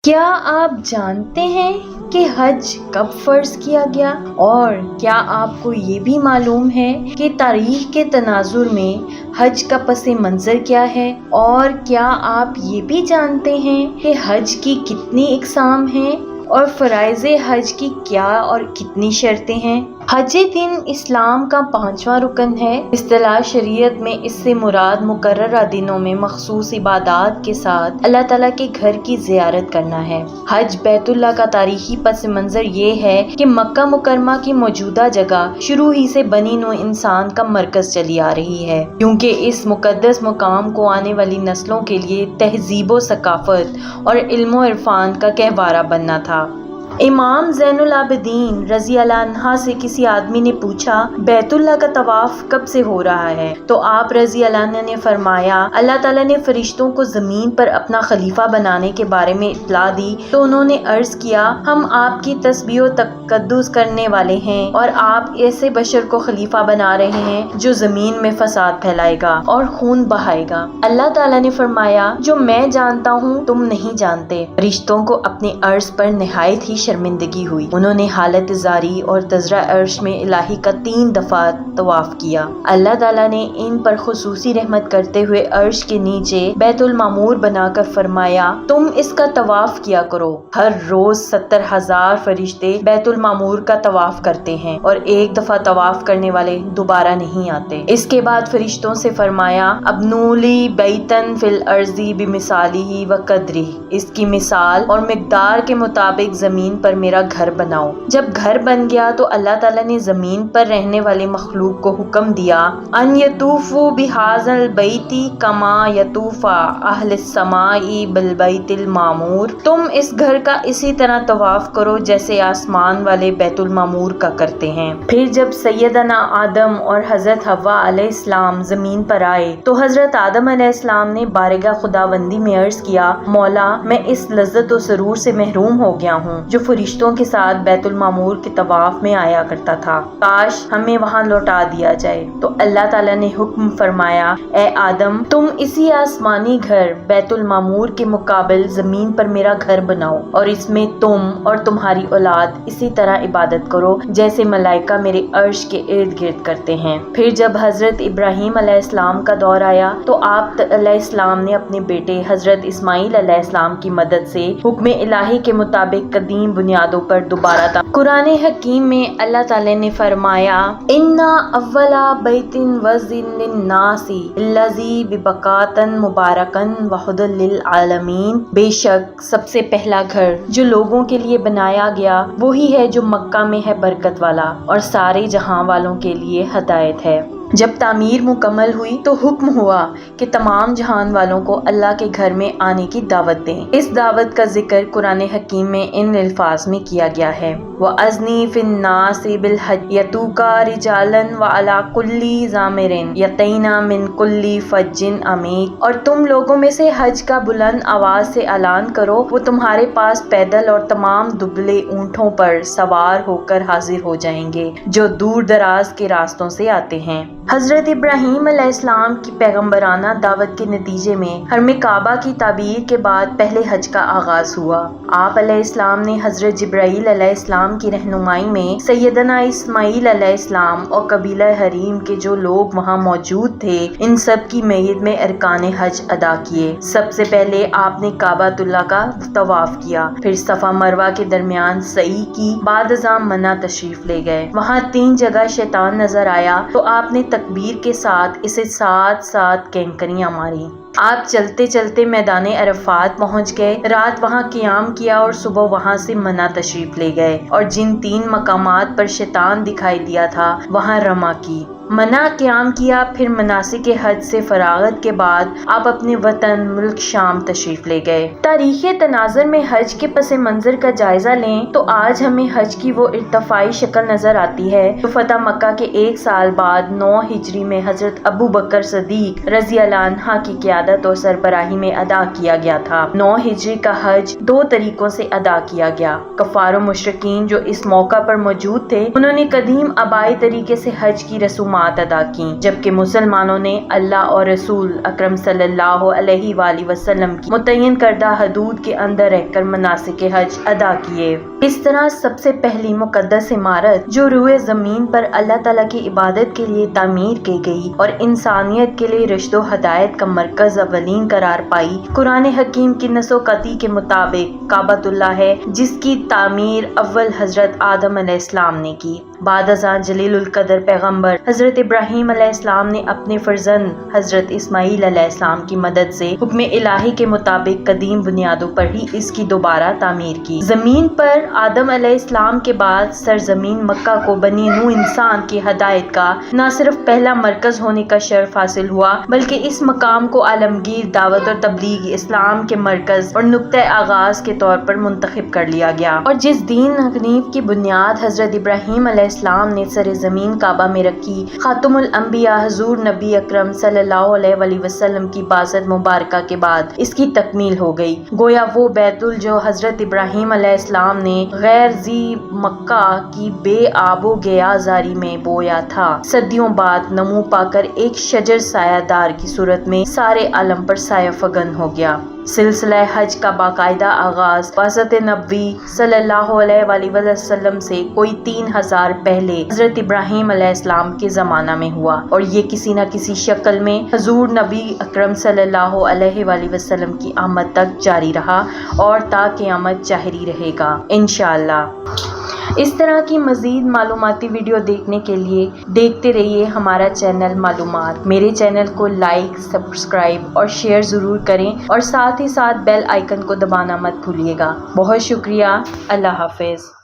کیا آپ جانتے ہیں کہ حج کب فرض کیا گیا؟ اور کیا آپ کو یہ بھی معلوم ہے کہ تاریخ کے تناظر میں حج کا پس منظر کیا ہے؟ اور کیا آپ یہ بھی جانتے ہیں کہ حج کی کتنی اقسام ہیں اور فرائض حج کی کیا اور کتنی شرطیں ہیں؟ حج دین اسلام کا 5واں رکن ہے۔ اصطلاح شریعت میں اس سے مراد مقررہ دنوں میں مخصوص عبادات کے ساتھ اللہ تعالیٰ کے گھر کی زیارت کرنا ہے۔ حج بیت اللہ کا تاریخی پس منظر یہ ہے کہ مکہ مکرمہ کی موجودہ جگہ شروع ہی سے بنی نوع انسان کا مرکز چلی آ رہی ہے، کیونکہ اس مقدس مقام کو آنے والی نسلوں کے لیے تہذیب و ثقافت اور علم و عرفان کا گہوارہ بننا تھا۔ امام زین العابدین رضی اللہ عنہ سے کسی آدمی نے پوچھا، بیت اللہ کا طواف کب سے ہو رہا ہے؟ تو آپ رضی اللہ عنہ نے فرمایا، اللہ تعالیٰ نے فرشتوں کو زمین پر اپنا خلیفہ بنانے کے بارے میں اطلاع دی تو انہوں نے عرض کیا، ہم آپ کی تسبیح و تقدس کرنے والے ہیں اور آپ ایسے بشر کو خلیفہ بنا رہے ہیں جو زمین میں فساد پھیلائے گا اور خون بہائے گا۔ اللہ تعالیٰ نے فرمایا، جو میں جانتا ہوں تم نہیں جانتے۔ فرشتوں کو اپنے عرض پر نہایت ہی شرمندگی ہوئی۔ انہوں نے حالت زاری اور تذرہ عرش میں الہی کا 3 دفعہ طواف کیا۔ اللہ تعالیٰ نے ان پر خصوصی رحمت کرتے ہوئے عرش کے نیچے بیت المعمور بنا کر فرمایا، تم اس کا طواف کیا کرو۔ ہر روز 70,000 فرشتے بیت المعمور کا طواف کرتے ہیں اور ایک دفعہ طواف کرنے والے دوبارہ نہیں آتے۔ اس کے بعد فرشتوں سے فرمایا، ابنوا لی بیتن فی الارض بمثالہ و قدرہ، اس کی مثال اور مقدار کے مطابق زمین پر میرا گھر بناؤ۔ جب گھر بن گیا تو اللہ تعالیٰ نے زمین پر رہنے والے مخلوق کو حکم دیا، ان یطوفوا بہذا البیت کما یطوف اہل السماء بالبیت المعمور، تم اس گھر کا اسی طرح طواف کرو جیسے آسمان والے بیت المعمور کا کرتے ہیں۔ پھر جب سیدنا آدم اور حضرت حوا علیہ السلام زمین پر آئے تو حضرت آدم علیہ السلام نے بارگاہ خداوندی میں عرض کیا، مولا میں اس لذت و سرور سے محروم ہو گیا ہوں جو فرشتوں کے ساتھ بیت المعمور کے طواف میں آیا کرتا تھا، کاش ہمیں وہاں لوٹا دیا جائے۔ تو اللہ تعالیٰ نے حکم فرمایا، اے آدم تم اسی آسمانی گھر بیت المعمور کے مقابل زمین پر میرا گھر بناؤ اور اس میں تم اور تمہاری اولاد اسی طرح عبادت کرو جیسے ملائکہ میرے عرش کے ارد گرد کرتے ہیں۔ پھر جب حضرت ابراہیم علیہ السلام کا دور آیا تو آپ علیہ السلام نے اپنے بیٹے حضرت اسماعیل علیہ السلام کی مدد سے حکم الہی کے مطابق قدیم بنیادوں پر دوبارہ قرآن حکیم میں اللہ تعالی نے فرمایا، اِنَّ أَوَّلَ بَيْتٍ وُضِعَ لِلنَّاسِ الَّذِي بِبَکَّةَ مُبَارَكًا وَهُدًى لِلْعَالَمِينَ، بے شک سب سے پہلا گھر جو لوگوں کے لیے بنایا گیا وہی ہے جو مکہ میں ہے برکت والا اور سارے جہاں والوں کے لیے ہدایت ہے۔ جب تعمیر مکمل ہوئی تو حکم ہوا کہ تمام جہان والوں کو اللہ کے گھر میں آنے کی دعوت دیں۔ اس دعوت کا ذکر قرآن حکیم میں ان الفاظ میں کیا گیا ہے، وَأَذِّن فِي النَّاسِ بِالْحَجِّ يَأْتُوكَ رِجَالًا وَعَلَىٰ كُلِّ ضَامِرٍ يَأْتِينَ مِنْ كُلِّ فَجٍّ عَمِيقٍ، اور تم لوگوں میں سے حج کا بلند آواز سے اعلان کرو، وہ تمہارے پاس پیدل اور تمام دبلے اونٹوں پر سوار ہو کر حاضر ہو جائیں گے جو دور دراز کے راستوں سے آتے ہیں۔ حضرت ابراہیم علیہ السلام کی پیغمبرانہ دعوت کے نتیجے میں حرم کعبہ کی تعمیر کے بعد پہلے حج کا آغاز ہوا۔ آپ علیہ السلام نے حضرت جبرائیل علیہ السلام کی رہنمائی میں سیدنا اسماعیل علیہ السلام اور قبیلہ حریم کے جو لوگ وہاں موجود تھے ان سب کی معیت میں ارکان حج ادا کیے۔ سب سے پہلے آپ نے کعبۃ اللہ کا طواف کیا، پھر صفا مروہ کے درمیان سعی کی، بعد ازاں منی تشریف لے گئے۔ وہاں 3 جگہ شیطان نظر آیا تو آپ نے تکبیر کے ساتھ اسے 7 کینکریاں ماری۔ آپ چلتے چلتے میدان عرفات پہنچ گئے، رات وہاں قیام کیا اور صبح وہاں سے منی تشریف لے گئے اور جن 3 مقامات پر شیطان دکھائی دیا تھا وہاں رمہ کی، منی قیام کیا۔ پھر مناسک حج سے فراغت کے بعد آپ اپنے وطن ملک شام تشریف لے گئے۔ تاریخ تناظر میں حج کے پس منظر کا جائزہ لیں تو آج ہمیں حج کی وہ ارتفاعی شکل نظر آتی ہے جو فتح مکہ کے 1 سال بعد 9 ہجری میں حضرت ابو بکر صدیق رضی اللہ عنہ کی قیادت اور سربراہی میں ادا کیا گیا تھا۔ 9 ہجری کا حج 2 طریقوں سے ادا کیا گیا۔ کفار و مشرکین جو اس موقع پر موجود تھے انہوں نے قدیم آبائی طریقے سے حج کی رسومات مصنوعات ادا کیں، جبکہ مسلمانوں نے اللہ اور رسول اکرم صلی اللہ علیہ وآلہ وسلم کی متعین کردہ حدود کے اندر رہ کر مناسک حج ادا کیے۔ اس طرح سب سے پہلی مقدس عمارت جو روئے زمین پر اللہ تعالیٰ کی عبادت کے لیے تعمیر کی گئی اور انسانیت کے لیے رشد و ہدایت کا مرکز اولین قرار پائی، قرآن حکیم کی نص و قطع کے مطابق کعبۃ اللہ ہے، جس کی تعمیر اول حضرت آدم علیہ السلام نے کی۔ بعد ازاں جلیل القدر پیغمبر حضرت ابراہیم علیہ السلام نے اپنے فرزند حضرت اسماعیل علیہ السلام کی مدد سے حکم الہی کے مطابق قدیم بنیادوں پر ہی اس کی دوبارہ تعمیر کی۔ زمین پر آدم علیہ السلام کے بعد سرزمین مکہ کو بنی نوع انسان کی ہدایت کا نہ صرف پہلا مرکز ہونے کا شرف حاصل ہوا، بلکہ اس مقام کو عالمگیر دعوت اور تبلیغ اسلام کے مرکز اور نقطۂ آغاز کے طور پر منتخب کر لیا گیا۔ اور جس دین حنیف کی بنیاد حضرت ابراہیم علیہ السلام نے سر زمین کعبہ میں رکھی، خاتم الانبیاء حضور نبی اکرم صلی اللہ علیہ وآلہ وسلم کی بعثت مبارکہ کے بعد اس کی تکمیل ہو گئی۔ گویا وہ بیت ال جو حضرت ابراہیم علیہ السلام نے غیر ذی مکہ کی بے آب و گیا زاری میں بویا تھا، صدیوں بعد نمو پا کر ایک شجر سایہ دار کی صورت میں سارے عالم پر سایہ فگن ہو گیا۔ سلسلہ حج کا باقاعدہ آغاز بعثت نبوی صلی اللہ علیہ وآلہ وسلم سے کوئی 3000 پہلے حضرت ابراہیم علیہ السلام کے زمانہ میں ہوا، اور یہ کسی نہ کسی شکل میں حضور نبی اکرم صلی اللہ علیہ وآلہ وسلم کی آمد تک جاری رہا اور تا قیامت جاری رہے گا انشاءاللہ۔ اس طرح کی مزید معلوماتی ویڈیو دیکھنے کے لیے دیکھتے رہیے ہمارا چینل معلومات۔ میرے چینل کو لائک، سبسکرائب اور شیئر ضرور کریں، اور ساتھ ہی ساتھ بیل آئیکن کو دبانا مت بھولیے گا۔ بہت شکریہ۔ اللہ حافظ۔